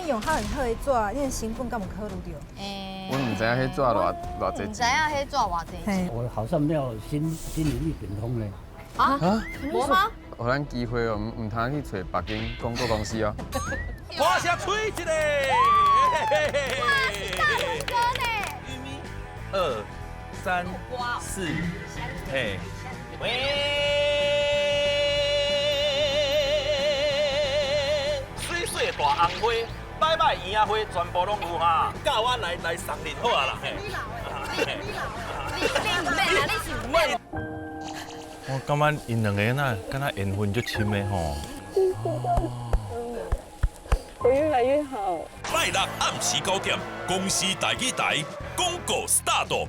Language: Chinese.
你用好好的纸，你的成本敢有考虑到？我唔知影迄纸偌济唔知钱。影迄纸偌济钱。我好像没有新领域顶通呢。啊？无吗？互咱机会哦，唔通去找别间广告公司哦。花下吹一个，哇，是大龙哥呢！ 2、3、4，嘿，水水大红花，摆摆圆仔花，全部拢有哈。教我来送恁好啊啦。你老诶，你唔免啦，你是唔免。我感觉因两个呐，敢若缘分足深的吼。会越来越好。拜六暗时9点，公司大舞台广告 start。